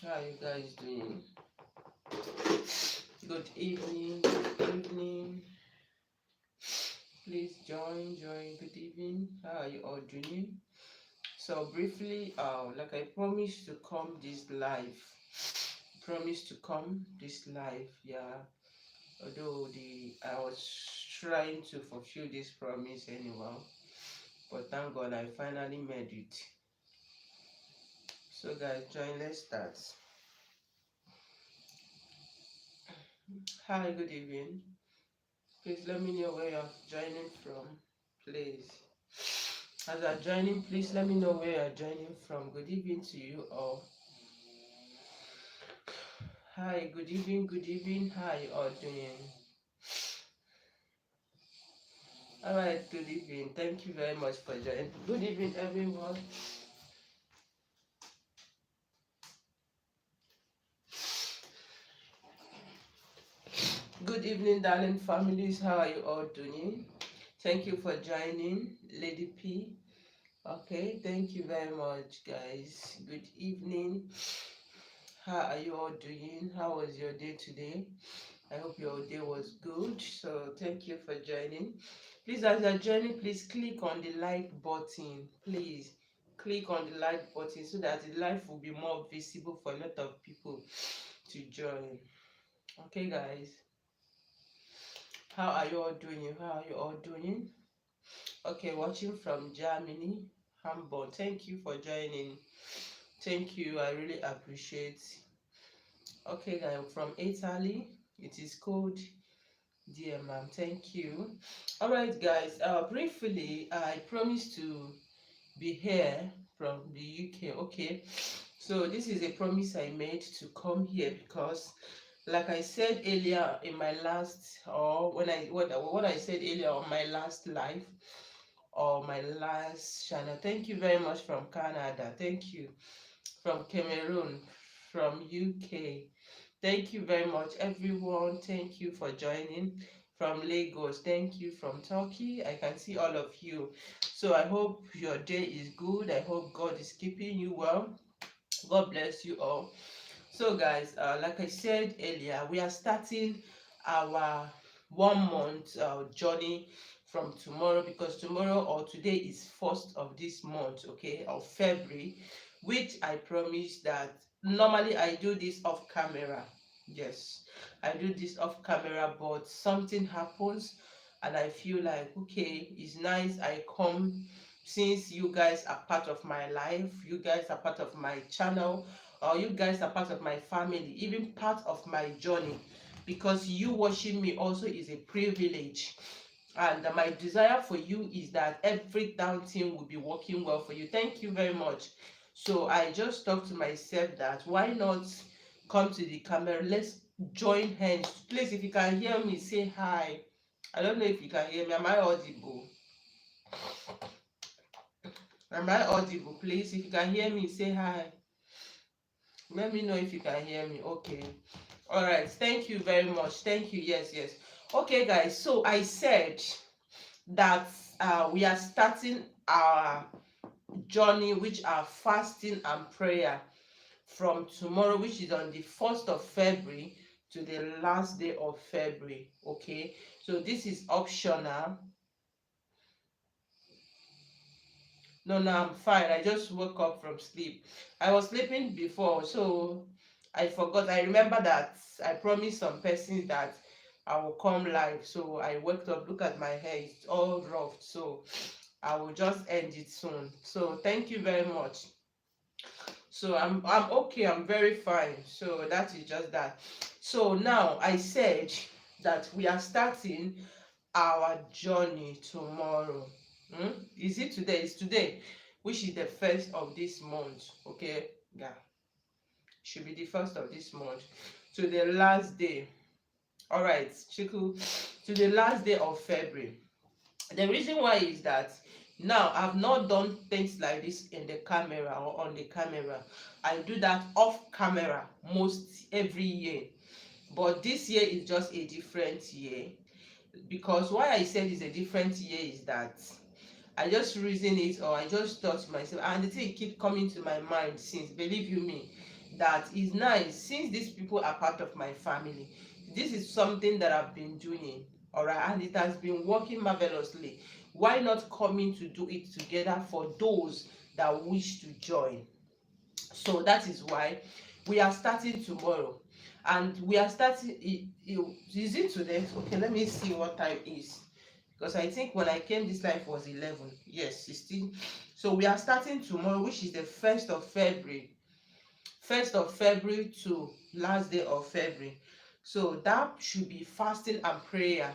How you guys doing? Good evening, good evening. Please join. Good evening. How are you all doing? So briefly, like I promised to come this live. Promised to come this live, yeah. Although I was trying to fulfill this promise anyhow, but thank God I finally made it. So guys, join. Let's start. Hi, good evening. Please let me know where you're joining from. Please. As you're joining, please let me know where you're joining from. Good evening to you all. Hi, good evening, good evening. How are you all doing? Alright, good evening. Thank you very much for joining. Good evening, everyone. Good evening, darling families. How are you all doing? Thank you for joining, Lady P. Okay, thank you very much, guys. Good evening. How are you all doing? How was your day today? I hope your day was good. So thank you for joining. Please, as you're joining, please click on the like button. Please click on the like button so that the live will be more visible for a lot of people to join. Okay, guys. How are you all doing? How are you all doing? Okay, watching from Germany, Hamburg. Thank you for joining. Thank you. I really appreciate. Okay, guys, from Italy. It is called Dear ma'am, thank you. All right, guys. Briefly, I promised to be here from the UK. Okay, so this is a promise I made to come here because, like I said earlier in my last, or when I what I said earlier on my last live or my last channel. Thank you very much from Canada. Thank you from Cameroon, from UK. Thank you very much, everyone. Thank you for joining from Lagos. Thank you from Turkey. I can see all of you. So I hope your day is good. I hope God is keeping you well. God bless you all. So, guys, like I said earlier, we are starting our 1 month journey from tomorrow because tomorrow or today is 1st of this month, okay, of February, which I promise that normally I do this off camera. Yes, I do this off camera, but something happens and I feel like, okay, it's nice I come since you guys are part of my life, you guys are part of my channel, or you guys are part of my family, even part of my journey, because you watching me also is a privilege. And my desire for you is that every damn thing will be working well for you. Thank you very much. So I just talked to myself that why not come to the camera? Let's join hands. Please, if you can hear me, say hi. I don't know if you can hear me. Am I audible? Am I audible? Please, if you can hear me, say hi. Let me know if you can hear me. Okay. All right. Thank you very much. Thank you. Yes, yes. Okay, guys. So I said that we are starting our journey, which are fasting and prayer from tomorrow, which is on the 1st of February to the last day of February. Okay. So this is optional. No, no, I'm fine. I just woke up from sleep. I was sleeping before, so I forgot. I remember that I promised some persons that I will come live. So I woke up, look at my hair, it's all rough. So I will just end it soon. So thank you very much. So I'm okay, I'm very fine. So that is just that. So now I said that we are starting our journey tomorrow. Is it today? It's today, which is the 1st of this month. Okay, yeah, should be the 1st of this month to the last day. All right, Chiku, to the last day of February. The reason why is that now I've not done things like this in the camera or on the camera. I do that off camera most every year, but this year is just a different year. Because why I said it's a different year is that I just reason it, or I just thought to myself, and the thing keep coming to my mind since, believe you me, that is nice, since these people are part of my family, this is something that I've been doing, all right, and it has been working marvelously. Why not coming to do it together for those that wish to join? So that is why we are starting tomorrow, and we are starting. Is it today? Okay, let me see what time is, because I think when I came this life was 11. Yes, 16. So we are starting tomorrow, which is the 1st of February. 1st of February to last day of February. So that should be fasting and prayer.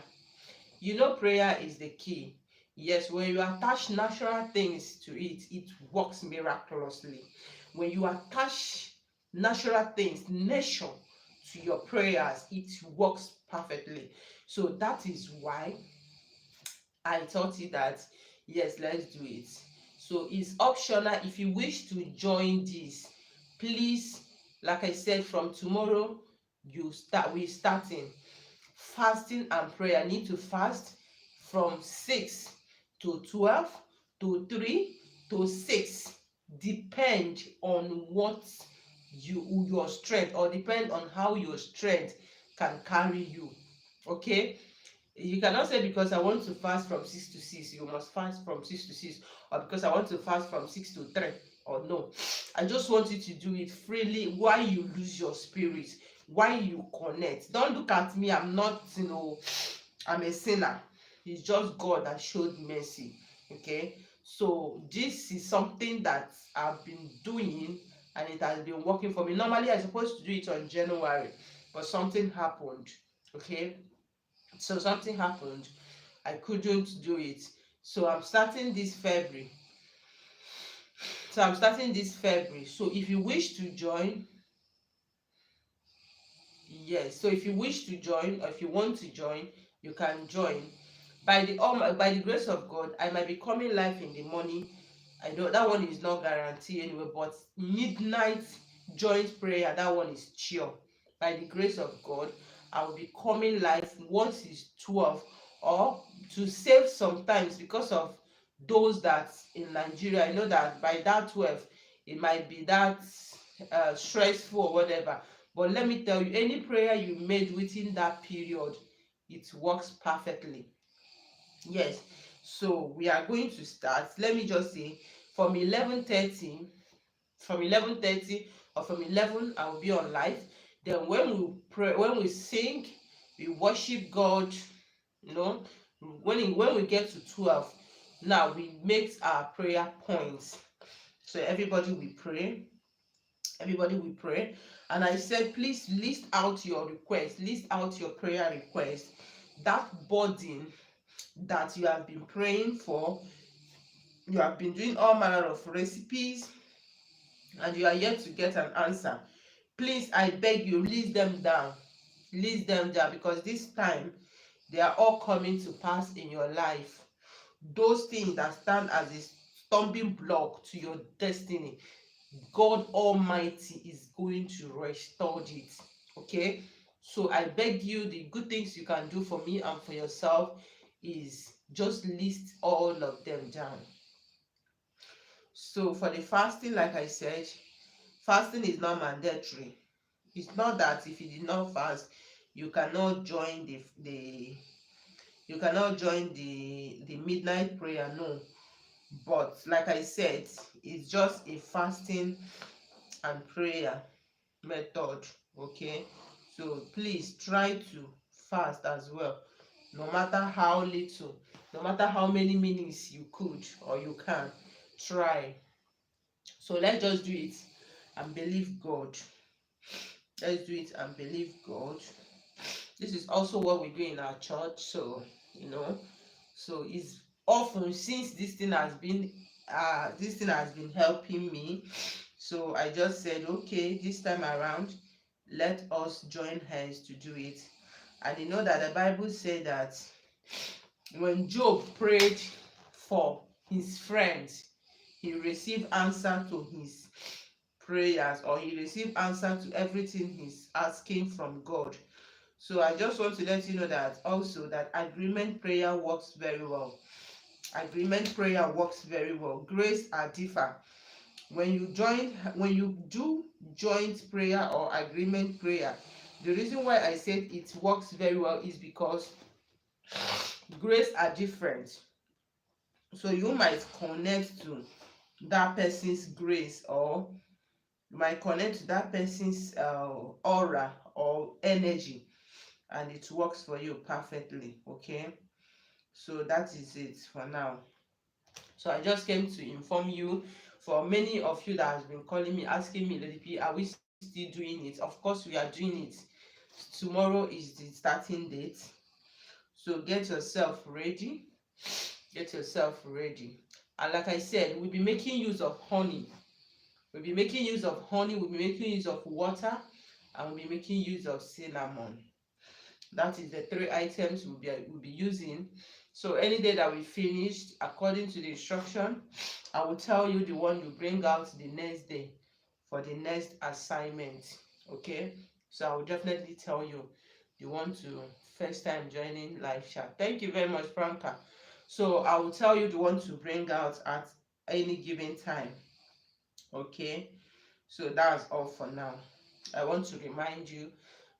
You know, prayer is the key. Yes, when you attach natural things to it, it works miraculously. When you attach natural things, nature, to your prayers, it works perfectly. So that is why I thought it that yes, let's do it. So it's optional. If you wish to join this, please, like I said, from tomorrow we're starting fasting and prayer. I need to fast from 6 to 12 to 3 to 6. Depend on what your strength, or depend on how your strength can carry you. Okay, you cannot say because I want to fast from 6 to 6, you must fast from 6 to 6, or because I want to fast from 6 to 3, or no. I just want you to do it freely. Why you lose your spirit, why you connect. Don't look at me, I'm not, I'm a sinner. It's just God that showed mercy. Okay, so this is something that I've been doing, and it has been working for me. Normally I'm supposed to do it on January, but something happened. Okay, so something happened, I couldn't do it. So I'm starting this February. So if you wish to join, yes, so if you wish to join, or if you want to join, you can join. By the grace of God, I might be coming live in the morning. I know that one is not guaranteed anyway, but midnight joint prayer, that one is sure. By the grace of God, I will be coming live once it's 12, or to save sometimes, because of those that in Nigeria. I know that by that 12, it might be that stressful or whatever. But let me tell you, any prayer you made within that period, it works perfectly. Yes, so we are going to start. Let me just say, from 11:30, or from 11, I will be on live. Then when we pray, when we sing, we worship God. You know, when we get to 12, now we make our prayer points. So everybody will pray. And I said, please list out your request, list out your prayer request, that burden that you have been praying for. You have been doing all manner of recipes, and you are yet to get an answer. Please, I beg you, list them down. List them down, because this time they are all coming to pass in your life. Those things that stand as a stumbling block to your destiny, God Almighty is going to restore it. Okay, so I beg you, the good things you can do for me and for yourself is just list all of them down. So for the fasting, like I said, fasting is not mandatory. It's not that if you did not fast, you cannot join the midnight prayer. No, but like I said, it's just a fasting and prayer method. Okay, so please try to fast as well, no matter how little, no matter how many minutes you could or you can try. So let's just do it and believe God. Let's do it and believe God. This is also what we do in our church. So so it's often, since this thing has been helping me. So I just said, okay, this time around, let us join hands to do it. And you know that the Bible said that when Job prayed for his friends, he received answer to his prayers, or he received answer to everything he's asking from God. So I just want to let you know that also that agreement prayer works very well. Agreement prayer works very well. Grace are differ. When you do joint prayer or agreement prayer, the reason why I said it works very well is because grace are different. So you might connect to that person's grace, or you might connect to that person's aura or energy, and it works for you perfectly. Okay, so that is it for now. So I just came to inform you. For many of you that has been calling me, asking me, Lady P, are we still doing it? Of course we are doing it. Tomorrow is the starting date. So get yourself ready. Get yourself ready. And like I said, we'll be making use of honey. We'll be making use of honey, we'll be making use of water, and we'll be making use of cinnamon. That is the 3 items we'll be using. So any day that we finished, according to the instruction, I will tell you the one you bring out the next day for the next assignment. Okay, so I will definitely tell you the one to first time joining live chat. Thank you very much, Franca. So I will tell you the one to bring out at any given time. Okay, so that's all for now. I want to remind you,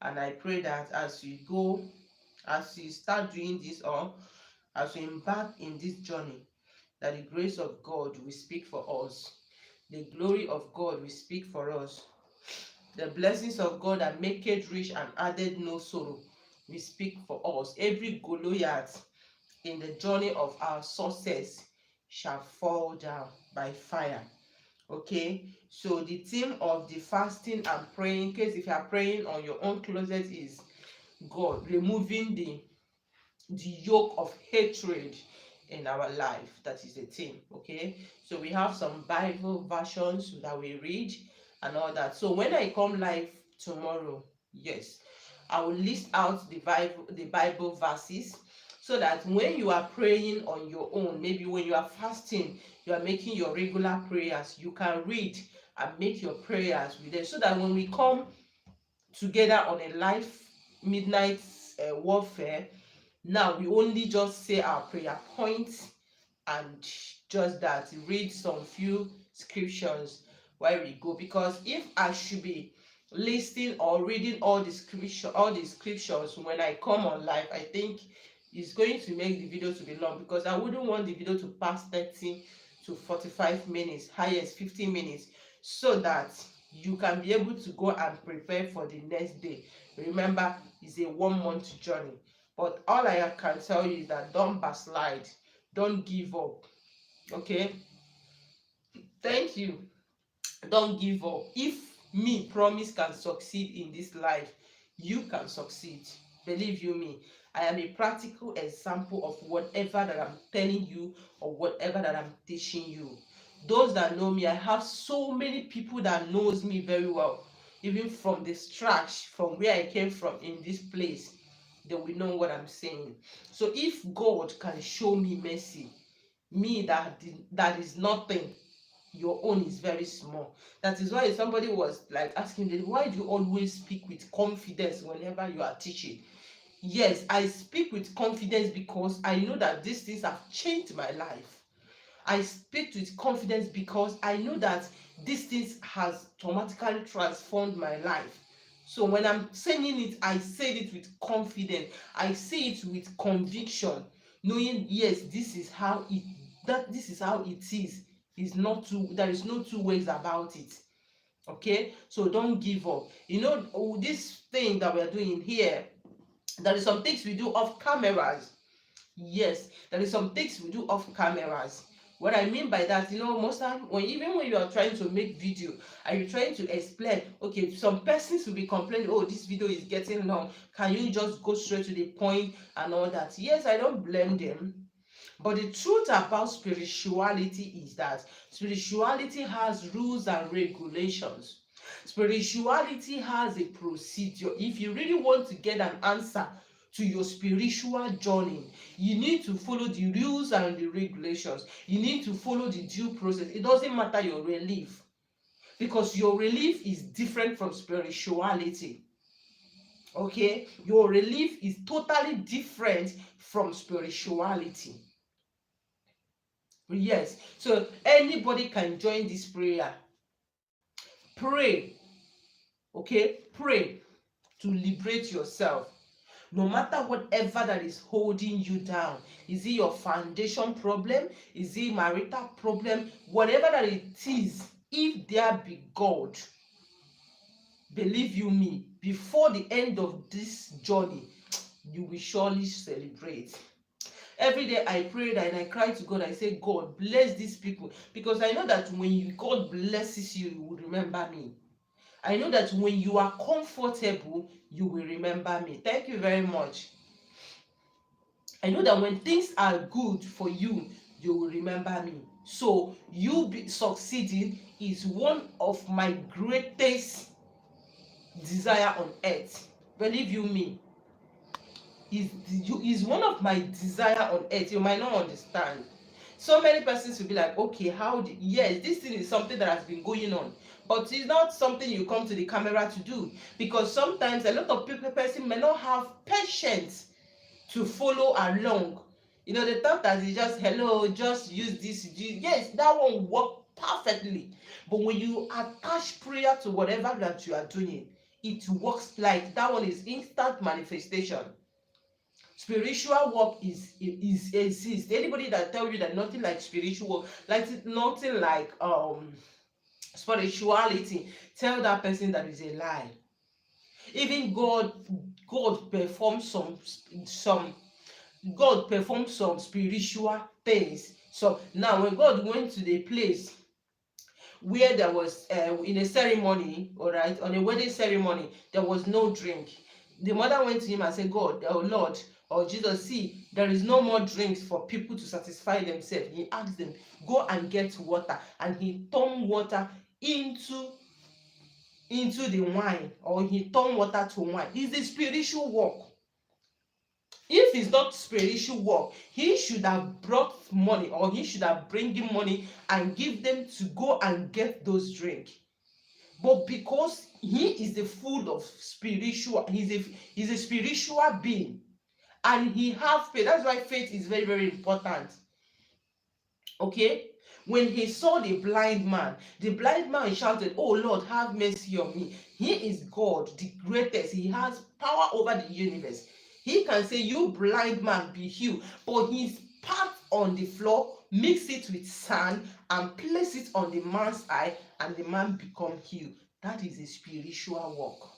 and I pray that as you go, as you start doing this, or as you embark in this journey, that the grace of God will speak for us, the glory of God will speak for us, the blessings of God that make it rich and added no sorrow will speak for us. Every Goliath in the journey of our success shall fall down by fire. Okay, so the theme of the fasting and praying, in case if you are praying on your own closet, is God removing the yoke of hatred in our life. That is the theme. Okay, so we have some Bible versions that we read and all that. So when I come live tomorrow, yes, I will list out the Bible verses, so that when you are praying on your own, maybe when you are fasting, you are making your regular prayers, you can read and make your prayers with them, so that when we come together on a live midnight warfare, now we only just say our prayer points and just that, read some few scriptures while we go. Because if I should be listing or reading all the scriptures when I come on live, I think it's going to make the video to be long, because I wouldn't want the video to pass 30 to 45 minutes, highest 50 minutes, so that you can be able to go and prepare for the next day. Remember, it's a 1 month journey. But all I can tell you is that don't backslide, don't give up. Okay, thank you. Don't give up. If me promise can succeed in this life, you can succeed. Believe you me, I am a practical example of whatever that I'm telling you or whatever that I'm teaching you. Those that know me, I have so many people that knows me very well, even from the start, from where I came from in this place, they will know what I'm saying. So if God can show me mercy, me that is nothing, your own is very small. That is why somebody was like asking me, why do you always speak with confidence whenever you are teaching? Yes, I speak with confidence because I know that these things have changed my life. I speak with confidence because I know that these things has automatically transformed my life. So when I'm saying it, I say it with confidence. I say it with conviction, knowing yes, this is how it is. It's not two. There is no two ways about it. Okay, so don't give up. This thing that we're doing here, there is some things we do off cameras. Yes, there is some things we do off cameras. What I mean by that, most time even when you are trying to make video and you're trying to explain, okay, some persons will be complaining, oh, this video is getting long, can you just go straight to the point and all that? Yes, I don't blame them. But the truth about spirituality is that spirituality has rules and regulations. Spirituality has a procedure. If you really want to get an answer to your spiritual journey, you need to follow the rules and the regulations. You need to follow the due process. It doesn't matter your relief, because your relief is different from spirituality. Okay, your relief is totally different from spirituality. Yes. So anybody can join this prayer. Pray. Okay? Pray to liberate yourself. No matter whatever that is holding you down, is it your foundation problem, is it marital problem, whatever that it is, if there be God, believe you me, before the end of this journey, you will surely celebrate. Every day I pray that and I cry to God. I say, God, bless these people, because I know that when God blesses you, you will remember me. I know that when you are comfortable, you will remember me. Thank you very much. I know that when things are good for you, you will remember me. So succeeding is one of my greatest desire on earth. Believe you me, is one of my desire on earth. You might not understand. So many persons will be like, okay, yes, this thing is something that has been going on, but it's not something you come to the camera to do, because sometimes a lot of person may not have patience to follow along. They thought that it's just, hello, just use this. Yes, that one work perfectly. But when you attach prayer to whatever that you are doing, it works. Like that one is instant manifestation. Spiritual work is exists. Anybody that tell you that nothing like spiritual work, like nothing like spirituality, tell that person that is a lie. Even God performs some God performed some spiritual things. So now when God went to the place where there was in a ceremony, all right, on a wedding ceremony, there was no drink. The mother went to him and said, God, oh Lord, or Jesus, see, there is no more drinks for people to satisfy themselves. He asked them, go and get water, and he turned water into the wine, or he turned water to wine. It's a spiritual work. If it's not spiritual work, he should have brought money, or he should have bring him money and give them to go and get those drink. But because he is the food of spiritual, he's a spiritual being, and he have faith. That's why faith is very, very important. Okay? When he saw the blind man shouted, oh Lord, have mercy on me. He is God, the greatest. He has power over the universe. He can say, you blind man, be healed. But he spat on the floor, mix it with sand, and place it on the man's eye, and the man become healed. That is a spiritual work.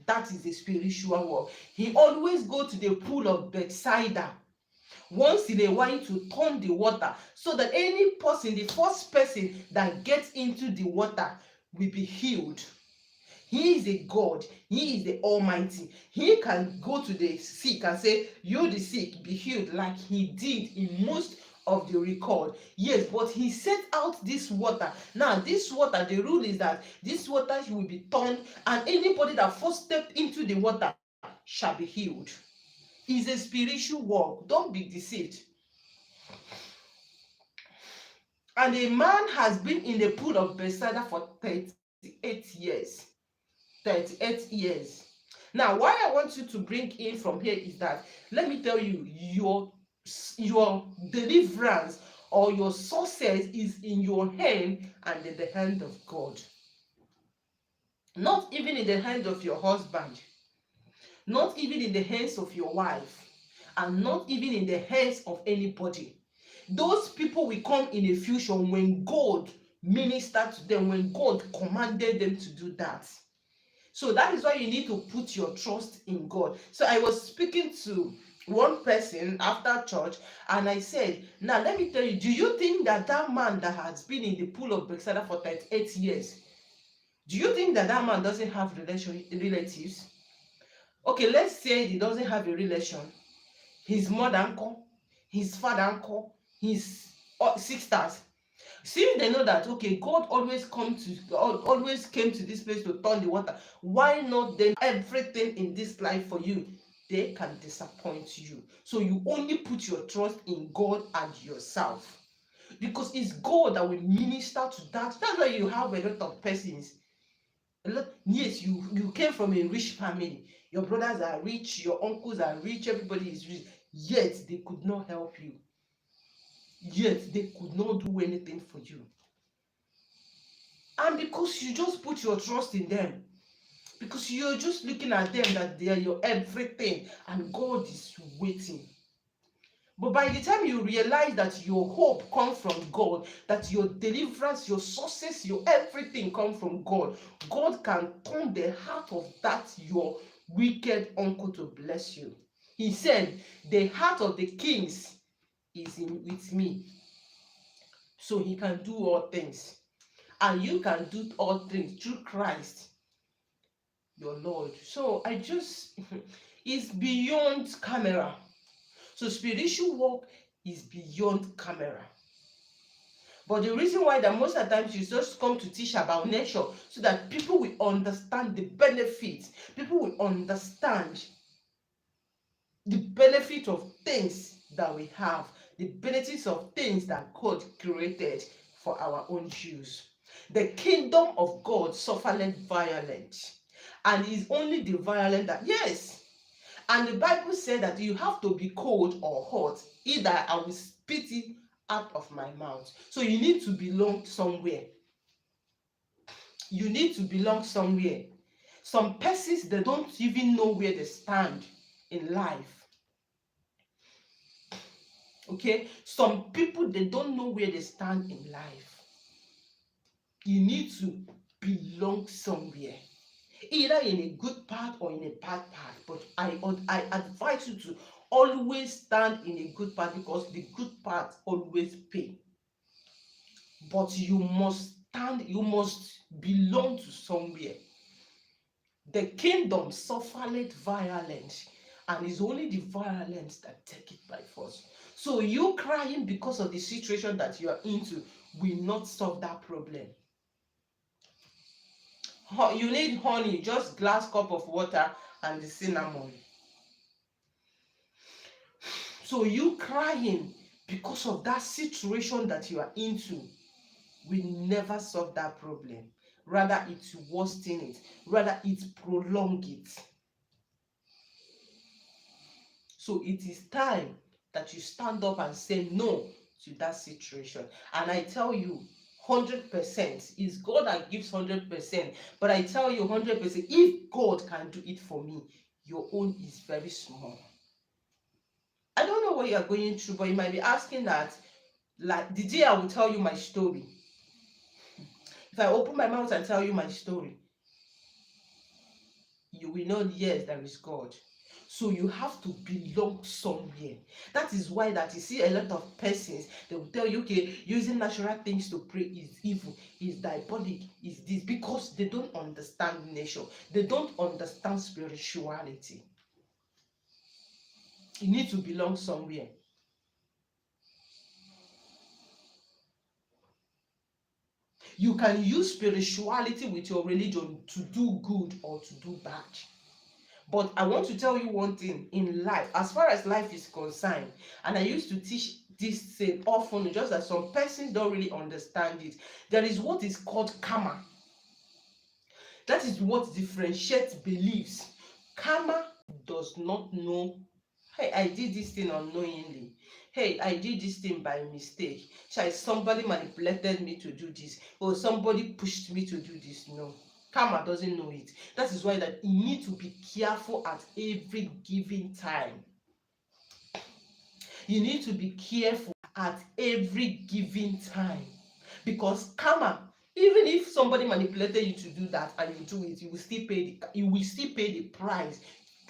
That is a spiritual work. He always go to the pool of Bethsaida once in a while to turn the water, so that any person, the first person that gets into the water, will be healed. He is a God. He is the Almighty. He can go to the sick and say, you the sick, be healed, like he did in most of the record. Yes, but he set out this water. Now this water, the rule is that this water will be turned, and anybody that first step into the water shall be healed. It's a spiritual work. Don't be deceived. And a man has been in the pool of Bethesda for 38 years. 38 years. Now, why I want you to bring in from here is that, let me tell you, your deliverance or your success is in your hand and in the hand of God. Not even in the hand of your husband, not even in the hands of your wife, and not even in the hands of anybody. Those people will come in the future when God ministered to them, when God commanded them to do that. So that is why you need to put your trust in God. So I was speaking to one person after church, and I said, now let me tell you, do you think that man that has been in the pool of Bethesda for 38 years, do you think that man doesn't have relatives? Okay, let's say he doesn't have a relation. His mother uncle, his father uncle, his sisters. Since they know that, okay, God always came to this place to turn the water, why not then everything in this life for you? They can disappoint you. So you only put your trust in God and yourself, because it's God that will minister to that. That's why you have a lot of persons. Yes, you came from a rich family. Your brothers are rich, your uncles are rich, everybody is rich. Yet they could not help you. yet they could not do anything for you. And because you just put your trust in them, because you're just looking at them that they are your everything, and God is waiting. But by the time you realize that your hope comes from God, that your deliverance, your sources, your everything come from God, God can turn the heart of that your wicked uncle to bless you. He said, the heart of the kings is with me. So he can do all things. And you can do all things through Christ, your Lord. So I just, it's beyond camera. So spiritual work is beyond camera. But the reason why that most of the times you just come to teach about nature, so that people will understand the benefits, people will understand the benefit of things that we have, the benefits of things that God created for our own use. The kingdom of God suffered violence, and it's only the violent that, yes. And the Bible said that you have to be cold or hot, either I will spit it out of my mouth. So you need to belong somewhere. You need to belong somewhere. Some persons, they don't even know where they stand in life. Okay? Some people, they don't know where they stand in life. You need to belong somewhere, either in a good part or in a bad part. But I advise you to always stand in a good part, because the good part always pay. But you must stand, you must belong to somewhere. The kingdom suffereth violence, and it's only the violence that take it by force. So you crying because of the situation that you are into will not solve that problem. You need honey, just glass cup of water and the cinnamon. So you crying because of that situation that you are into will never solve that problem. Rather, it worsen it. Rather, it prolong it. So it is time that you stand up and say no to that situation. And I tell you, 100% is God that gives 100%. But I tell you 100%, if God can do it for me, your own is very small. I don't know what you are going through, but you might be asking that, like the day I will tell you my story. If I open my mouth and tell you my story, you will know, yes, there is God. So you have to belong somewhere. That is why that you see a lot of persons, they will tell you, okay, using natural things to pray is evil, is diabolic, is this, because they don't understand nature. They don't understand spirituality. You need to belong somewhere. You can use spirituality with your religion to do good or to do bad. But I want to tell you one thing in life, as far as life is concerned, and I used to teach this thing often, just that some persons don't really understand it. There is what is called karma. That is what differentiates beliefs. Karma does not know, hey, I did this thing unknowingly. Hey, I did this thing by mistake. Somebody manipulated me to do this, or somebody pushed me to do this. No. Karma doesn't know it. That is why that you need to be careful at every given time. You need to be careful at every given time, because karma, even if somebody manipulated you to do that and you do it, you will still pay the price.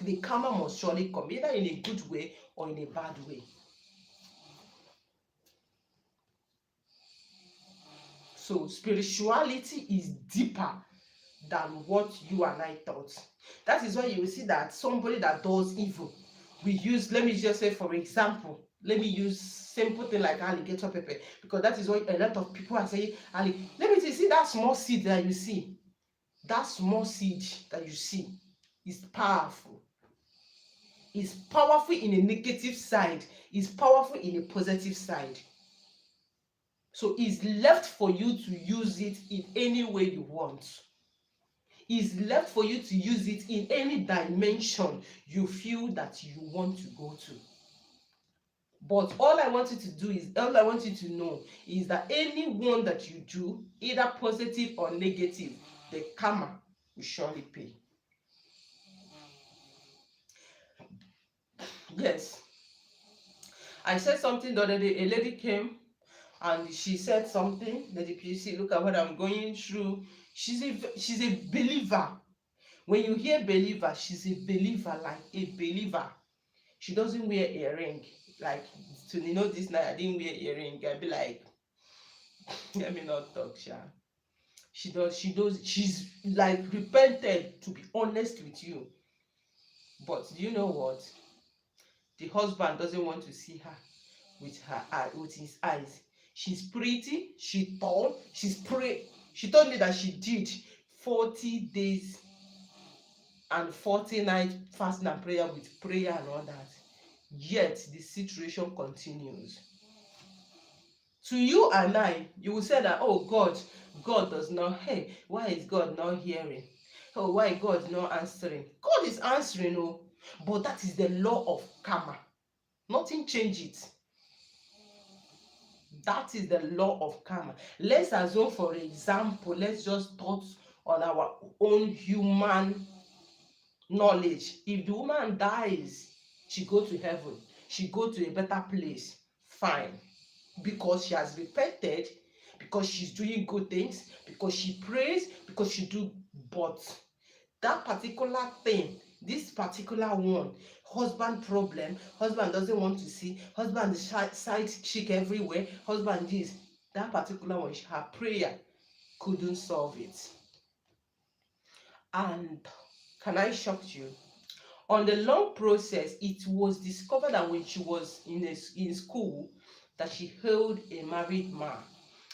The karma must surely come, either in a good way or in a bad way. So spirituality is deeper than what you and I thought. That is why you will see that somebody that does evil, let me just say, for example, let me use simple thing like alligator pepper, because that is what a lot of people are saying. Let me see that small seed that you see. That small seed that you see is powerful. It's powerful in a negative side. It's powerful in a positive side. So it's left for you to use it in any way you want. It's left for you to use it in any dimension you feel that you want to go to. But all I want you to know is that anyone that you do, either positive or negative, the karma will surely pay. Yes. I said something the other day. A lady came and she said something. Lady PC, look at what I'm going through. She's a believer. When you hear believer, she's a believer, like a believer. She doesn't wear earring. Like, to this night, I didn't wear earring. I'd be like, let me not talk, Sha. She's like repented, to be honest with you. But do you know what? The husband doesn't want to see her with his eyes. She's pretty, she's tall, she's pray. She told me that she did 40 days and 40 nights fasting and prayer with prayer and all that. Yet the situation continues. To you and I, you will say that, oh, God does not, hey, why is God not hearing? Oh, why God not answering? God is answering, oh, but that is the law of karma. Nothing changes it. That is the law of karma. Let's assume, for example, let's just thought on our own human knowledge. If the woman dies, she go to heaven, she go to a better place, fine, because she has repented, because she's doing good things, because she prays, because she do. But that particular thing, this particular one, husband problem, husband doesn't want to see, husband is side chick everywhere, husband this, that particular one, her prayer couldn't solve it. And can I shock you? On the long process, it was discovered that when she was in school, that she held a married man,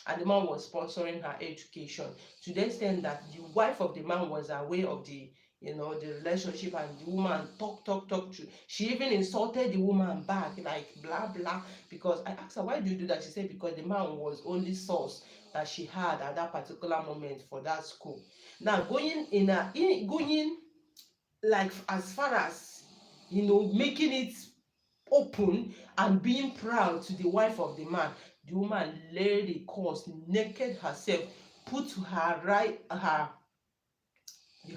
and the man was sponsoring her education, to the extent that the wife of the man was aware of the relationship, and the woman talk to. She even insulted the woman back, like blah blah. Because I asked her, why do you do that? She said, because the man was only source that she had at that particular moment for that school. Now going like as far as making it open and being proud to the wife of the man, the woman laid a course, naked herself, put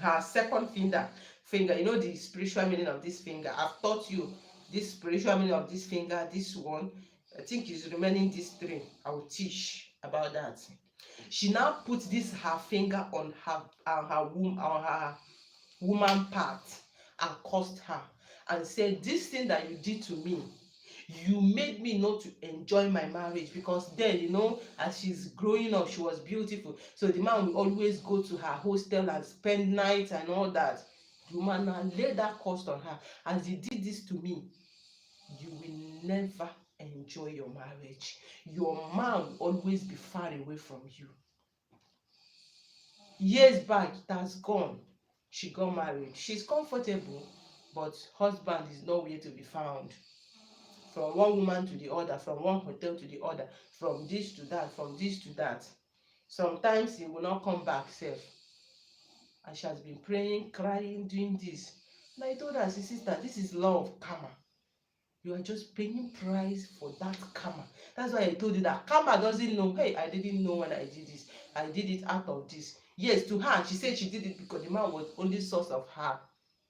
her second finger, the spiritual meaning of this finger. I've taught you this spiritual meaning of this finger. This one, I think, is remaining this three. I will teach about that. She now put this her finger on her womb, on her woman part, and cursed her and said, this thing that you did to me, you made me not to enjoy my marriage. Because then, as she's growing up, she was beautiful, so the man will always go to her hostel and spend nights and all that. The woman now laid that cost on her, as you did this to me, you will never enjoy your marriage. Your man will always be far away from you. Years back, that's gone. She got married. She's comfortable, but husband is nowhere to be found. From one woman to the other, from one hotel to the other, from this to that, from this to that. Sometimes he will not come back safe. And she has been praying, crying, doing this. And I told her, sister, this is law of karma. You are just paying price for that karma. That's why I told you that karma doesn't know, hey, I didn't know when I did this. I did it out of this. Yes, to her, she said she did it because the man was only source of her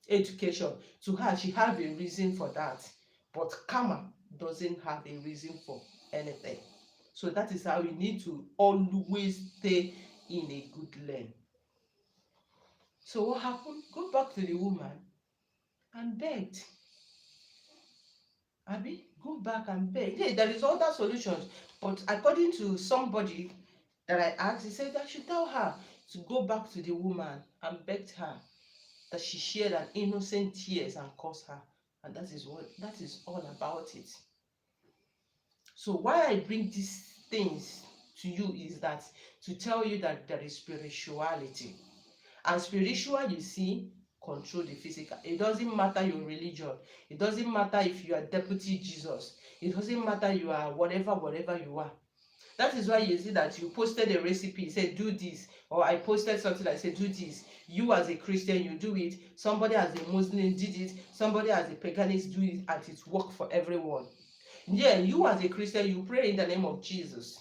education. To her, she had a reason for that. But karma doesn't have a reason for anything. So that is how we need to always stay in a good lane. So what happened? Go back to the woman and begged. Abi, go back and beg. Hey, there is other solutions. But according to somebody that I asked, he said I should tell her to go back to the woman and beg her that she shared an innocent tears and cursed her. And that is all about it. So why I bring these things to you is that to tell you that there is spirituality. And spiritual, you see, control the physical. It doesn't matter your religion. It doesn't matter if you are deputy Jesus. It doesn't matter you are whatever you are. That is why you see that you posted a recipe, say do this, or I posted something like say do this. You as a Christian, you do it. Somebody as a Muslim did it. Somebody as a paganist do it, and it worked for everyone. Yeah, you as a Christian, you pray in the name of Jesus.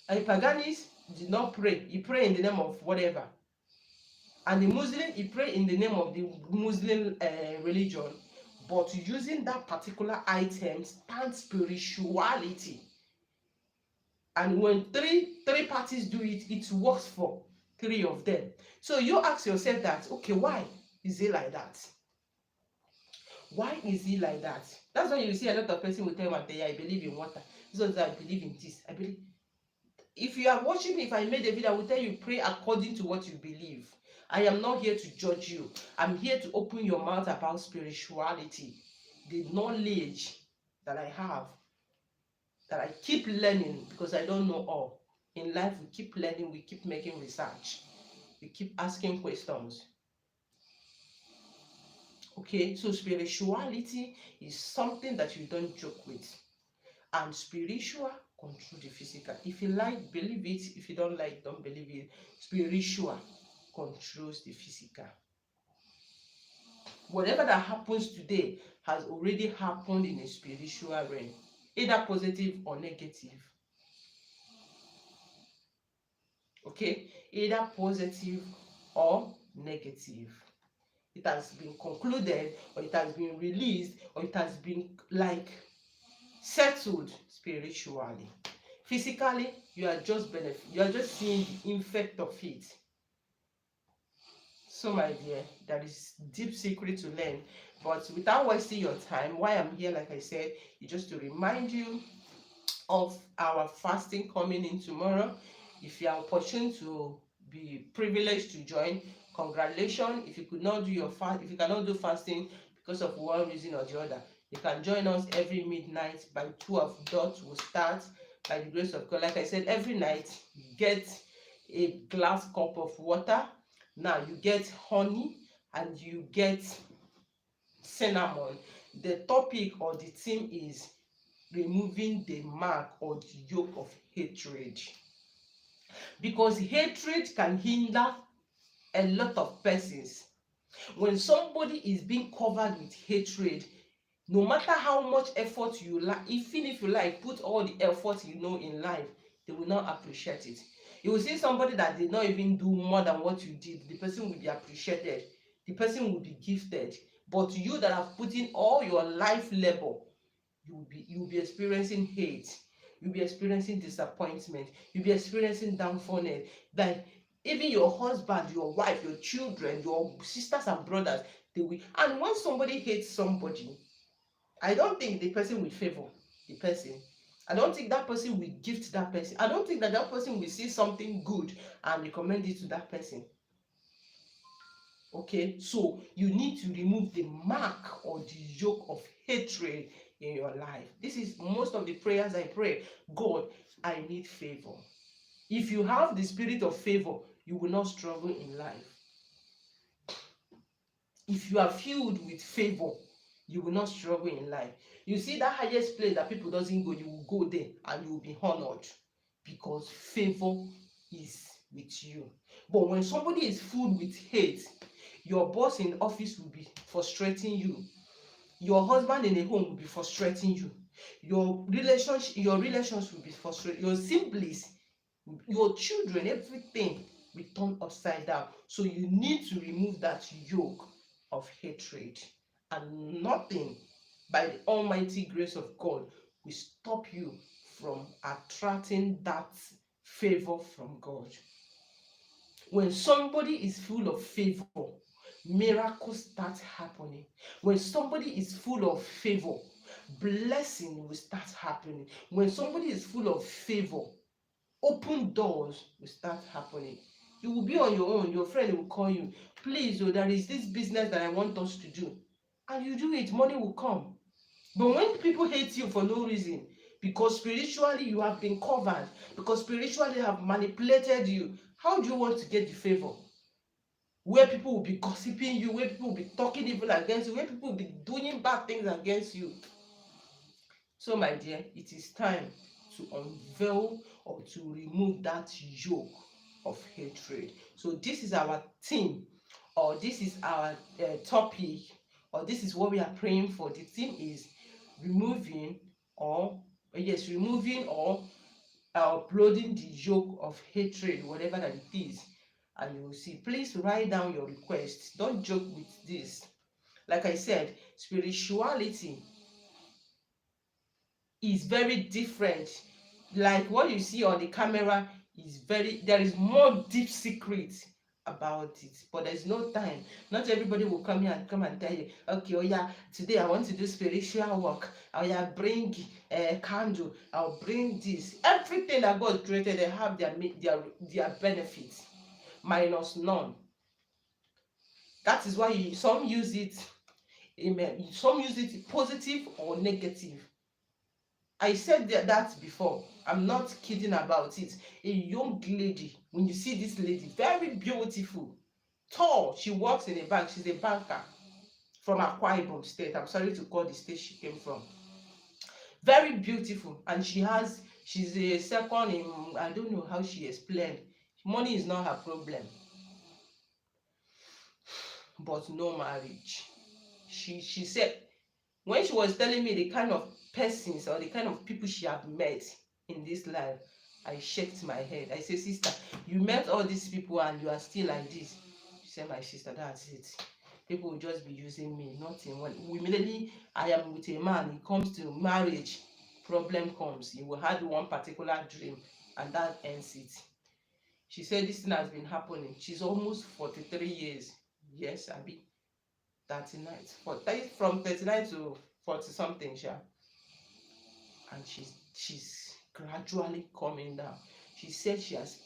A paganist did not pray. He pray in the name of whatever. And the Muslim, he pray in the name of the Muslim religion, but using that particular item stands spirituality. And when three parties do it, it works for three of them. So you ask yourself that, okay, why is it like that? Why is it like that? That's why you see a lot of person will tell me, I believe in water. So I believe in this. I believe. If you are watching me, if I made a video, I will tell you, pray according to what you believe. I am not here to judge you. I'm here to open your mouth about spirituality, the knowledge that I have, that I keep learning, because I don't know all. In life, we keep learning, we keep making research, we keep asking questions. Okay, so spirituality is something that you don't joke with. And spiritual control the physical. If you like, believe it. If you don't like, don't believe it. Spiritual controls the physical. Whatever that happens today has already happened in a spiritual realm, either positive or negative. Okay, either positive or negative. It has been concluded, or it has been released, or it has been like settled spiritually. Physically, you are just seeing the effect of it. So my dear, there is deep secret to learn, but without wasting your time, why I'm here, like I said, is just to remind you of our fasting coming in tomorrow. If you are opportune to be privileged to join, congratulations. If you could not do your fast, if you cannot do fasting because of one reason or the other, you can join us every midnight. By 12 dot we'll start, by the grace of God. Like I said, every night get a glass cup of water. Now you get honey and you get cinnamon. The topic or the theme is removing the mark or the yoke of hatred, because hatred can hinder a lot of persons. When somebody is being covered with hatred, no matter how much effort you like, even if you like put all the effort in life, they will not appreciate it. You will see somebody that did not even do more than what you did, the person will be appreciated, the person will be gifted. But you that have put in all your life labor, you will be experiencing hate, you'll be experiencing disappointment, you'll be experiencing downfallness. Like even your husband, your wife, your children, your sisters and brothers, they will. And when somebody hates somebody, I don't think the person will favor the person. I don't think that person will gift that person. I don't think that that person will see something good and recommend it to that person. Okay, so you need to remove the mark or the yoke of hatred in your life. This is most of the prayers I pray. God, I need favor. If you have the spirit of favor, you will not struggle in life. If you are filled with favor, you will not struggle in life. You see that highest place that people doesn't go, you will go there and you will be honored, because favor is with you. But when somebody is filled with hate, your boss in the office will be frustrating you, your husband in a home will be frustrating you, your relations will be frustrating, your siblings, your children, everything will turn upside down. So you need to remove that yoke of hatred, and nothing by the almighty grace of God will stop you from attracting that favor from God. When somebody is full of favor, miracles start happening. When somebody is full of favor, blessing will start happening. When somebody is full of favor, open doors will start happening. You will be on your own. Your friend will call you, please, oh, there is this business that I want us to do, and you do it, money will come. But when people hate you for no reason, because spiritually you have been covered, because spiritually they have manipulated you, how do you want to get the favor? Where people will be gossiping you, where people will be talking evil against you, where people will be doing bad things against you. So my dear, it is time to unveil or to remove that yoke of hatred. So this is our theme, or this is our topic, or this is what we are praying for. The theme is removing or yes, removing or uploading the yoke of hatred, whatever that it is, and you will see. Please write down your requests. Don't joke with this. Like I said, spirituality is very different. Like what you see on the camera is very, there is more deep secret about it, but there's no time. Not everybody will come here and come and tell you, okay, oh yeah, today I want to do spiritual work. Oh yeah, bring a candle. I'll bring this. Everything that God created, they have their benefits, minus none. That is why some use it, amen. Some use it positive or negative. I said that before. I'm not kidding about it. A young lady, when you see this lady, very beautiful, tall, she works in a bank. She's a banker from Akwa Ibom State. I'm sorry to call the state she came from. Very beautiful, and she's a second in, I don't know how she explained. Money is not her problem, but no marriage. She said, when she was telling me the kind of persons or the kind of people she had met in this life, I shook my head. I said, sister, you met all these people and you are still like this. She said, my sister, that's it. People will just be using me, nothing. When immediately I am with a man, it comes to marriage, problem comes. You will have one particular dream and that ends it. She said this thing has been happening. She's almost 43 years. Yes, Abby. 39, from 39 to 40 something, sha. And she's gradually coming down. She said she has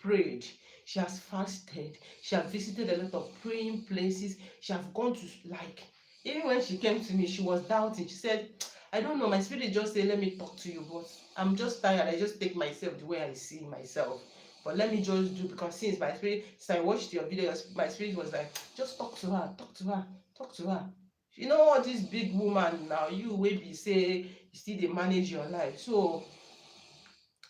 prayed, she has fasted, she has visited a lot of praying places. She has gone to, like, even when she came to me, she was doubting. She said, I don't know, my spirit just said, let me talk to you, but I'm just tired. I just take myself the way I see myself. But let me just do, because since my spirit, since I watched your video, my spirit was like, just talk to her, talk to her, talk to her. You know what, this big woman now, you will be say, you still dey manage your life. So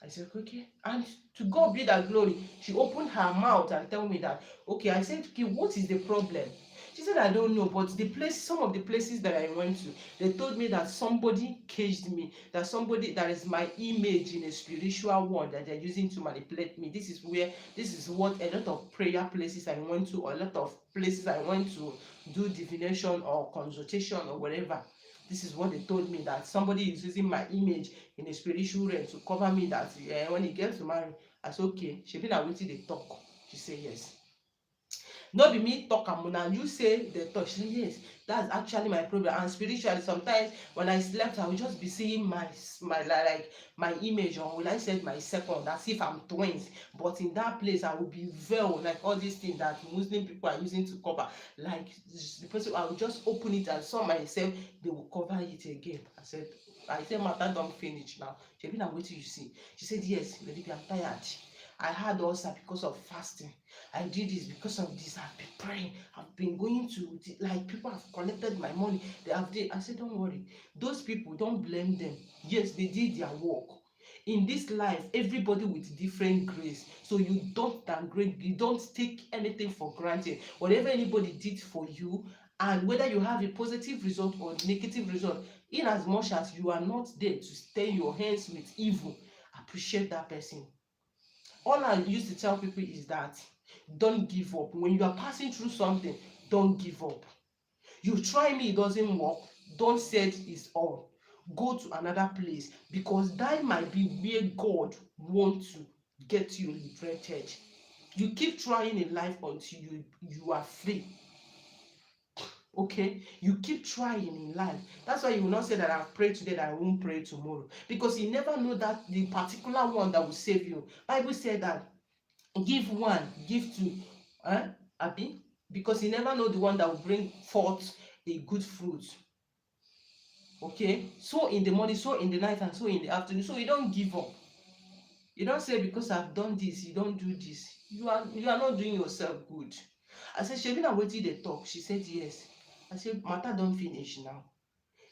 I said, okay. And to God be that glory, she opened her mouth and tell me that, okay. I said, okay, what is the problem? She said, I don't know, but some of the places that I went to, they told me that somebody caged me, that somebody, that is my image in a spiritual world that they're using to manipulate me. This is what a lot of prayer places I went to, or a lot of places I went to do divination or consultation or whatever. This is what they told me, that somebody is using my image in a spiritual realm to cover me, that when he gets to marry. I said, okay, shebi na wetin dey talk. She said, yes. No be me talk am, na you say dey talk. She say, yes, that's actually my problem. And spiritually, sometimes when I slept, I will just be seeing my like my image, or will I say my second, as if I'm twins. But in that place, I will be veiled, like all these things that Muslim people are using to cover. Like the person, I will just open it and saw myself, they will cover it again. I said, matter don't finish now. Shebi na wetin you see. She said, yes, Lady B, I'm tired. I had ulcer because of fasting. I did this because of this. I've been praying. I've been going to, like, people have collected my money. They have did. I said, don't worry. Those people, don't blame them. Yes, they did their work. In this life, everybody with different grace. So you don't downgrade, you don't take anything for granted. Whatever anybody did for you, and whether you have a positive result or negative result, in as much as you are not there to stain your hands with evil, appreciate that person. All I used to tell people is that don't give up. When you are passing through something, don't give up. You try me, it doesn't work. Don't say it's all. Go to another place, because that might be where God wants to get you liberated. You keep trying in life until you are free. Okay, you keep trying in life. That's why you will not say that I've prayed today, that I won't pray tomorrow, because you never know that the particular one that will save you. Bible said that give one, give two, Abi, because you never know the one that will bring forth a good fruit. Okay, so in the morning, so in the night, and so in the afternoon. So you don't give up. You don't say, because I've done this, you don't do this. You are not doing yourself good. I said, shebi na wetin dey talk? She said, yes. I said, matter don't finish now.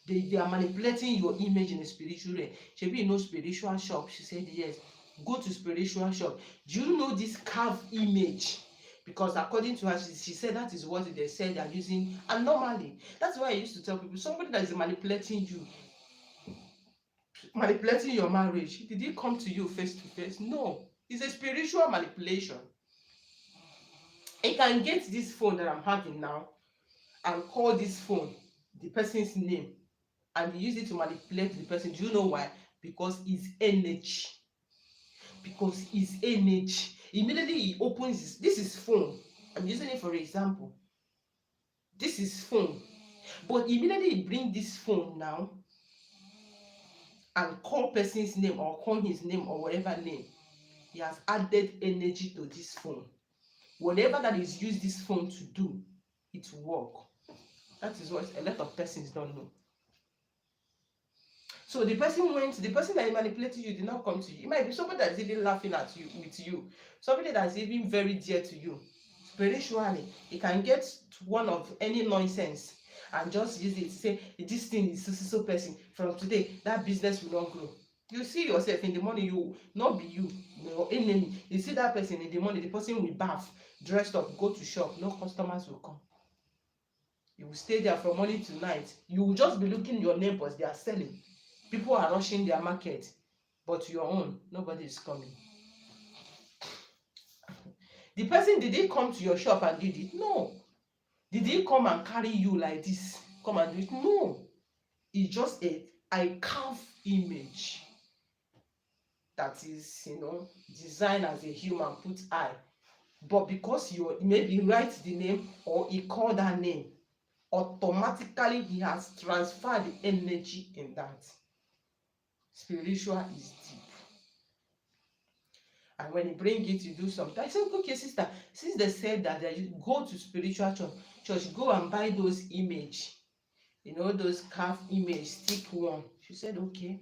They are manipulating your image in a spiritual way. Shebi, you know spiritual shop? She said, yes. Go to spiritual shop. Do you know this carved image? Because according to her, she said that is what they said they are using. And normally, that's why I used to tell people, somebody that is manipulating you, manipulating your marriage, did he come to you face to face? No. It's a spiritual manipulation. I can get this phone that I'm having now and call this phone the person's name and use it to manipulate the person. Do you know why? Because it's energy. Because it's energy. Immediately he opens this is phone. I'm using it for example. This is phone. But immediately he bring this phone now and call person's name or call his name or whatever name. He has added energy to this phone. Whatever that is used this phone to do, it will work. That is what a lot of persons don't know. So the person that manipulated you did not come to you. It might be somebody that's even laughing at you with you, somebody that's even very dear to you. Spiritually, it can get to one of any nonsense and just use it, say this thing is so person. From today, that business will not grow. You see yourself in the morning, you not be you, your enemy. You see that person in the morning, the person will bath, dressed up, go to shop, no customers will come. You will stay there from morning to night. You will just be looking your neighbors, they are selling. People are rushing their market, but your own, nobody is coming. The person, did he come to your shop and did it? No. Did he come and carry you like this? Come and do it? No. It's just a carved image that is, designed as a human, put eye. But because you maybe write the name or he called that name, automatically he has transferred the energy in that. Spiritual is deep. And when he bring it, you do something. I said, okay, sister, since they said that you go to spiritual church, go and buy those image, those carved image, stick one. She said, okay.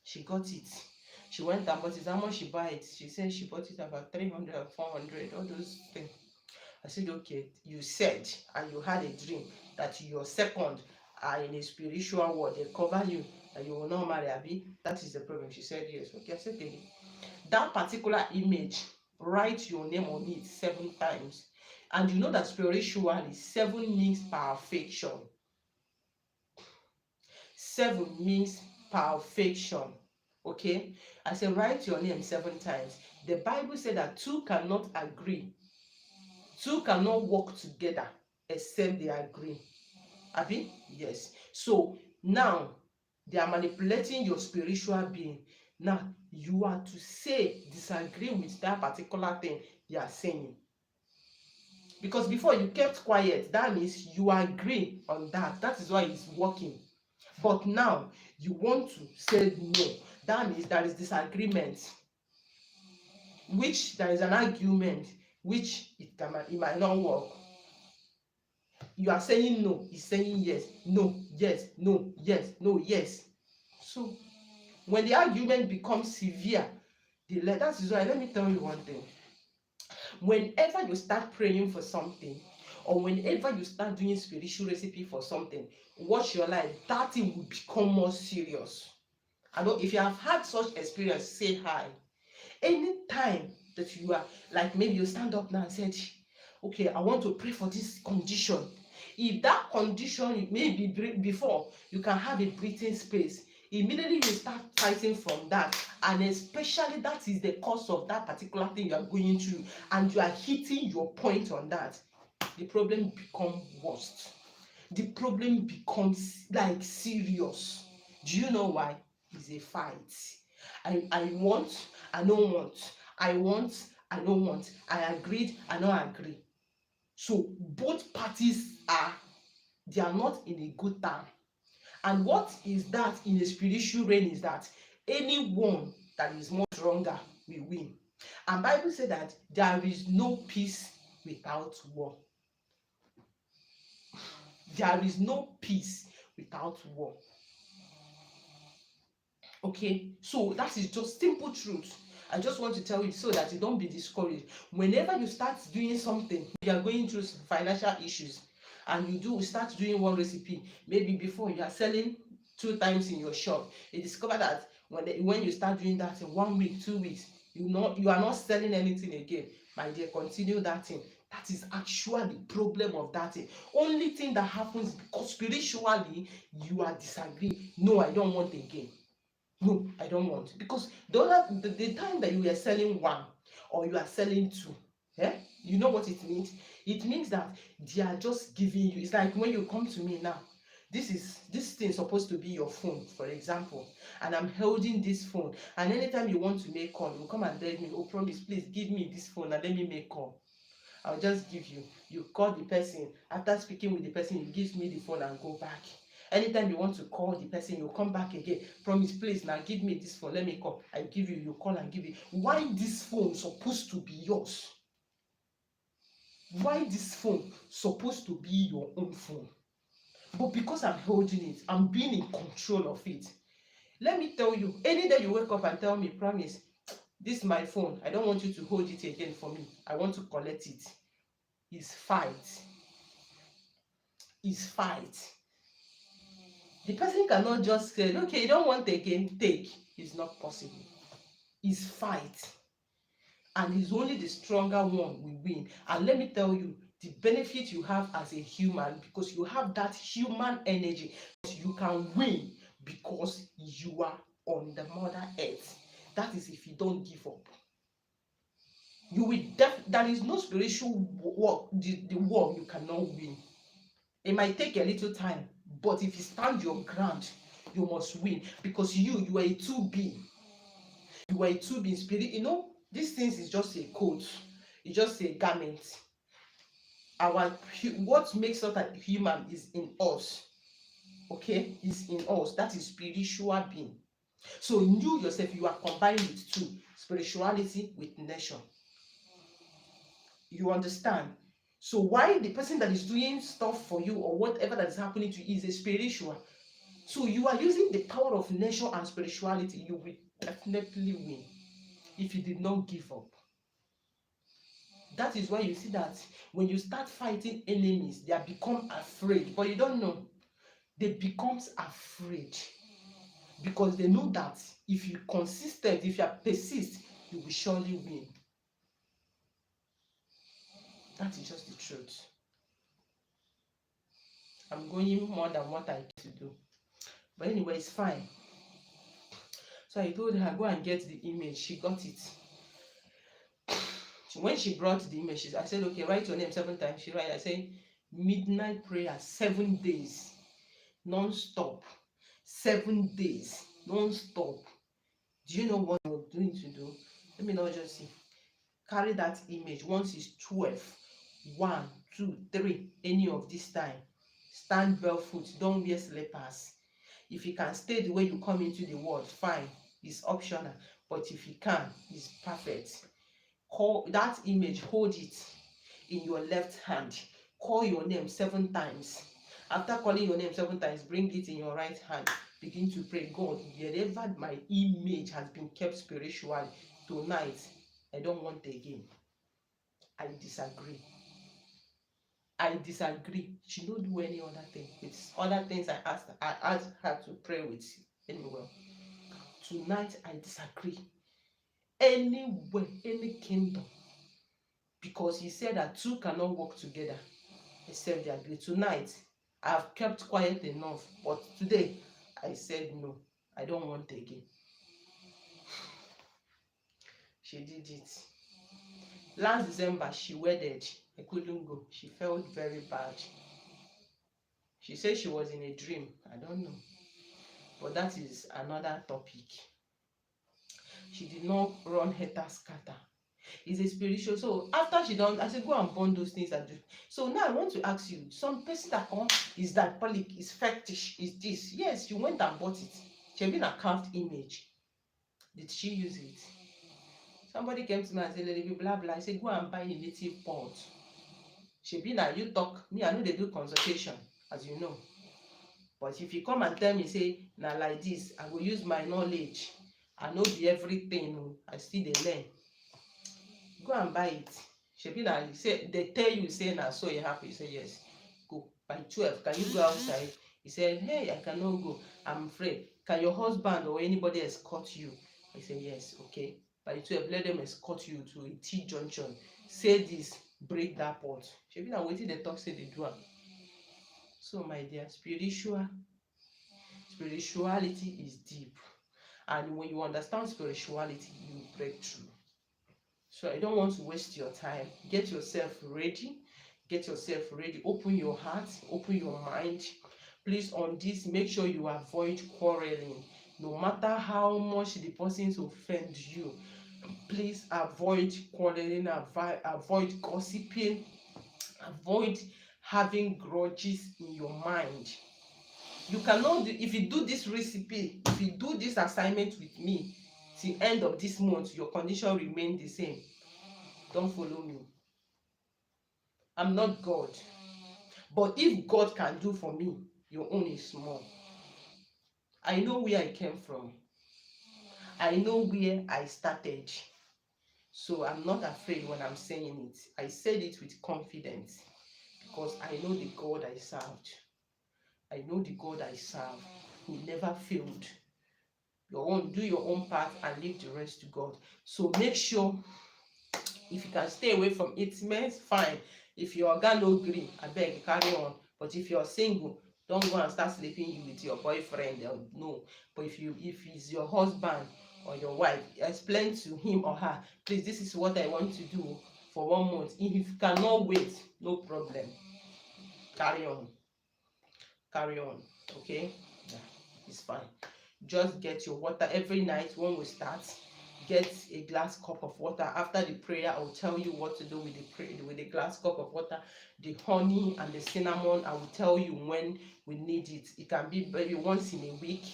She got it. She went and bought it. How much she buy it? She said she bought it about 300 or 400, all those things. I said, okay, you said, and you had a dream that your second are in a spiritual world. They cover you, and you will not marry, Abi. That is the problem. She said, yes. Okay, I said, okay. That particular image, write your name on it 7 times. And you know that spiritually, 7 means perfection. 7 means perfection. Okay? I said, write your name 7 times. The Bible said that 2 cannot agree. 2 cannot work together except they agree. Abi? Yes. So now they are manipulating your spiritual being. Now you are to disagree with that particular thing they are saying. Because before you kept quiet, that means you agree on that. That is why it's working. But now you want to say no. That means there is disagreement, which there is an argument, which it might not work. You are saying no, he's saying yes, no, yes, no, yes, no, yes. So when the argument becomes severe, that is why, let me tell you one thing. Whenever you start praying for something, or whenever you start doing spiritual recipe for something, watch your life, that thing will become more serious. I know if you have had such experience, say hi. Anytime that you are, like maybe you stand up now and said, okay, I want to pray for this condition. If that condition, maybe before you can have a breathing space, immediately you start fighting from that, and especially that is the cause of that particular thing you are going through, and you are hitting your point on that, the problem becomes worse. The problem becomes like serious. Do you know why? It's a fight. I want, I don't want. I want, I don't want. I agreed, I don't agree. So both parties they are not in a good time. And what is that in a spiritual realm is that anyone that is more stronger will win. And Bible said that there is no peace without war. There is no peace without war. Okay, so that is just simple truth. I just want to tell you so that you don't be discouraged. Whenever you start doing something, you are going through financial issues, and you start doing one recipe. Maybe before you are selling 2 times in your shop, you discover that when you start doing that in 1 week, 2 weeks, you are not selling anything again. My dear, continue that thing. That is actually the problem of that thing. Only thing that happens because spiritually you are disagreeing. No, I don't want again. No, I don't want. Because the time that you were selling one or you are selling two, you know what it means? It means that they are just giving you. It's like when you come to me now, this thing supposed to be your phone, for example, and I'm holding this phone, and anytime you want to make call, you come and tell me, oh, promise, please give me this phone and let me make call. I'll just give you. You call the person. After speaking with the person, he gives me the phone and go back. Anytime you want to call the person, you come back again. Promise, please, now give me this phone. Let me call. I give you. You call and give it. Why this phone supposed to be yours? Why this phone supposed to be your own phone? But because I'm holding it, I'm being in control of it. Let me tell you, any day you wake up and tell me, promise, this is my phone. I don't want you to hold it again for me. I want to collect it. Is fight. Is fight. The person cannot just say, okay, you don't want again, take. It's not possible. It's fight. And it's only the stronger one will win. And let me tell you, the benefit you have as a human, because you have that human energy, you can win because you are on the Mother Earth. That is if you don't give up. You will there is no spiritual war, the war you cannot win. It might take a little time, but if you stand your ground, you must win, because you are a 2B. You are a 2B spirit. You know, these things is just a coat. It's just a garment. What makes us a human is in us. Okay, is in us. That is spiritual being. So you yourself, you are combined with two: spirituality with nature. You understand? So why the person that is doing stuff for you or whatever that is happening to you is a spiritual. So you are using the power of nature and spirituality. You will definitely win if you did not give up. That is why you see that when you start fighting enemies, they are become afraid. But you don't know. They become afraid because they know that if you consistent, if you are persist, you will surely win. That is just the truth. I'm going more than what I need to do. But anyway, it's fine. So I told her, go and get the image. She got it. When she brought the image, I said, okay, write your name 7 times. She write, I said, midnight prayer, 7 days, non-stop. 7 days, non-stop. Do you know what you're doing to do? Let me not just see. Carry that image. Once it's 12, 1, 2, 3, any of this time. Stand barefoot, don't wear slippers. If you can stay the way you come into the world, fine. It's optional. But if you can, it's perfect. Call that image, hold it in your left hand. Call your name 7 times. After calling your name 7 times, bring it in your right hand. Begin to pray, God, wherever my image has been kept spiritually, tonight, I don't want again. I disagree. I disagree. She don't do any other thing. It's other things I asked her to pray with. Anyway, tonight I disagree. Anywhere, any kingdom, because he said that two cannot work together except they agree. Tonight, I have kept quiet enough, but today I said no. I don't want again. She did it. Last December, she wedded. I couldn't go. She felt very bad. She said she was in a dream. I don't know. But that is another topic. She did not run helter scatter. It's a spiritual. So after she done, I said, go and burn those things and do. So now I want to ask you, some person that come is diabolic, is fetish, is this. Yes, you went and bought it. She had been a carved image. Did she use it? Somebody came to me and said, Lady, blah blah. I said, go and buy a native pot. She be now, you talk. Me, I know they do consultation, as you know. But if you come and tell me, say, now like this, I will use my knowledge. I know be everything. I still dey learn. Go and buy it. Shebi na you say they tell you say na so you happy. You say yes. Go by 12. Can you go outside? He said, hey, I cannot go. I'm afraid. Can your husband or anybody escort you? I said yes. Okay. By 12, let them escort you to a T junction. Say this, break that pot. Shebi na wetin they talk say they do am. So my dear, spirituality is deep. And when you understand spirituality, you break through. So I don't want to waste your time. Get yourself ready. Get yourself ready. Open your heart, open your mind. Please, on this, make sure you avoid quarreling. No matter how much the person offend you, please avoid quarreling, avoid gossiping, avoid having grudges in your mind. You cannot do, if you do this recipe, if you do this assignment with me till end of this month, your condition remain the same. Don't follow me. I'm not God. But if God can do for me, your own is small. I know where I came from. I know where I started. So I'm not afraid when I'm saying it. I said it with confidence because I know the God I served. I know the God I serve. He never failed. Your own, do your own part and leave the rest to God. So make sure, if you can stay away from intimates, fine. If your oga no gree, abeg carry on. But if you're single, don't go and start sleeping with your boyfriend. No. But if he's your husband or your wife, explain to him or her, please, this is what I want to do for 1 month. If you cannot wait, no problem. Carry on. Carry on. Okay? Yeah, it's fine. Just get your water every night when we start. Get a glass cup of water. After the prayer, I will tell you what to do with the glass cup of water. The honey and the cinnamon, I will tell you when we need it. It can be maybe once in a week,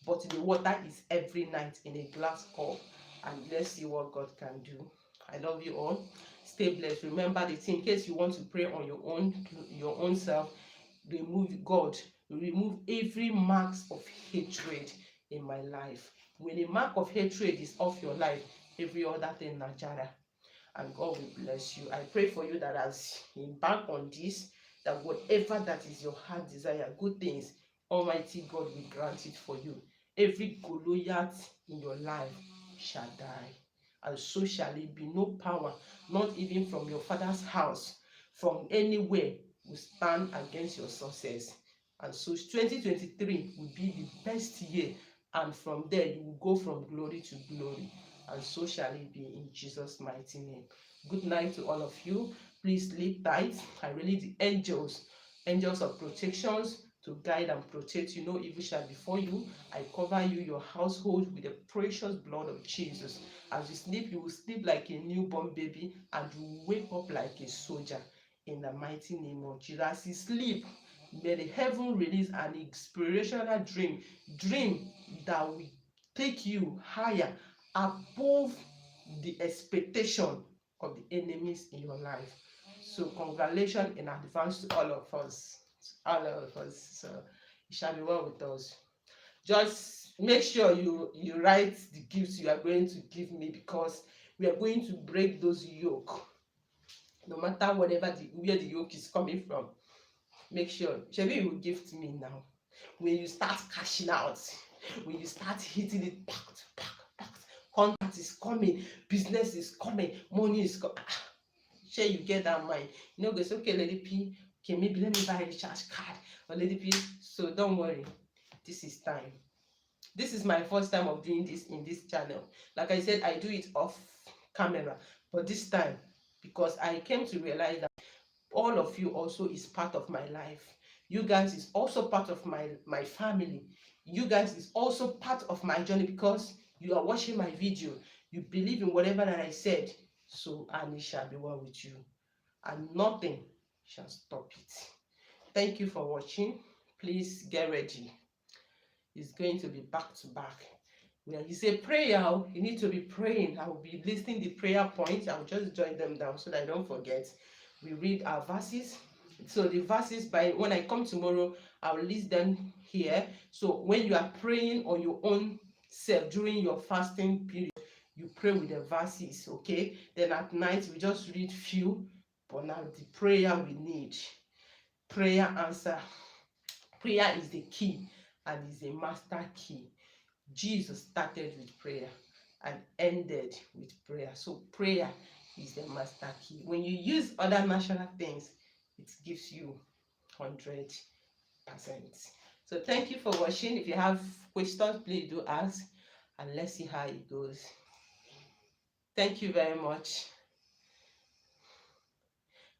but the water is every night in a glass cup. And let's see what God can do. I love you all. Stay blessed. Remember this, in case you want to pray on your own self, remove God. Remove every marks of hatred in my life. When a mark of hatred is off your life, every other thing Najara, and God will bless you. I pray for you that as you embark on this, that whatever that is your heart desire, good things, Almighty God will grant it for you. Every Goliath in your life shall die, and so shall it be. No power, not even from your father's house, from anywhere, will stand against your success. And so 2023 will be the best year, and from there you will go from glory to glory, and so shall it be in Jesus' mighty name. Good night to all of you. Please sleep tight. I release the angels of protections to guide and protect you. No evil shall befall you. I cover you, your household, with the precious blood of Jesus. As you sleep, you will sleep like a newborn baby, and you will wake up like a soldier in the mighty name of Jesus. As you sleep, may the heaven release an inspirational dream that will take you higher, above the expectation of the enemies in your life. So congratulations in advance to all of us. So it shall be well with us. Just make sure you write the gifts you are going to give me, because we are going to break those yoke. No matter where the yoke is coming from, make sure Shebi you will gift me now. When you start cashing out, when you start hitting it, back, contact is coming, business is coming, money is coming. Sure, you get that mind. You know, it's okay, Lady P. Okay, maybe let me buy a recharge card, or Lady P. So don't worry, this is time. This is my first time of doing this in this channel. Like I said, I do it off camera, but this time, because I came to realize that all of you also is part of my life. You guys is also part of my family. You guys is also part of my journey, because you are watching my video. You believe in whatever that I said. So, and it shall be well with you, and nothing shall stop it. Thank you for watching. Please get ready. It's going to be back to back. When you say prayer, you need to be praying. I will be listing the prayer points. I will just join them down so that I don't forget. We read our verses. So the verses, by when I come tomorrow, I will list them here. So when you are praying on your own self during your fasting period, you pray with the verses, okay? Then at night, we just read few. But now the prayer we need. Prayer answer. Prayer is the key and is a master key. Jesus started with prayer and ended with prayer. So prayer is the master key. When you use other natural things, it gives you 100%. So thank you for watching. If you have questions, please do ask. and let's see how it goes. Thank you very much.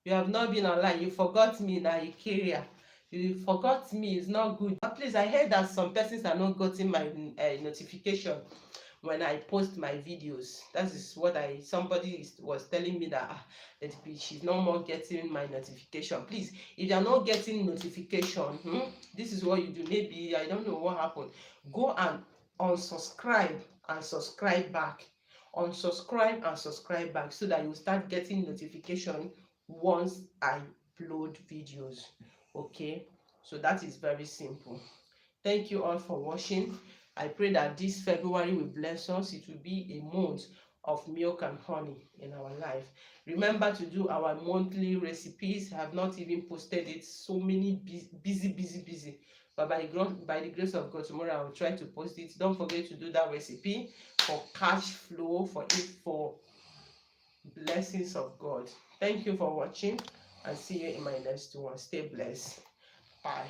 You have not been online. You forgot me now, Ikeria. You forgot me. It's not good. Please, I heard that some persons are not getting my notification when I post my videos. That is what somebody was telling me that she's no more getting my notification. Please, if you are not getting notification, this is what you do. Maybe I don't know what happened. Go and unsubscribe and subscribe back. Unsubscribe and subscribe back so that you start getting notification once I upload videos. Okay, so that is very simple. Thank you all for watching. I pray that this February will bless us. It will be a month of milk and honey in our life. Remember to do our monthly recipes. I have not even posted it. So many busy. But by the grace of God, tomorrow I will try to post it. Don't forget to do that recipe for cash flow, for blessings of God. Thank you for watching and see you in my next one. Stay blessed. Bye.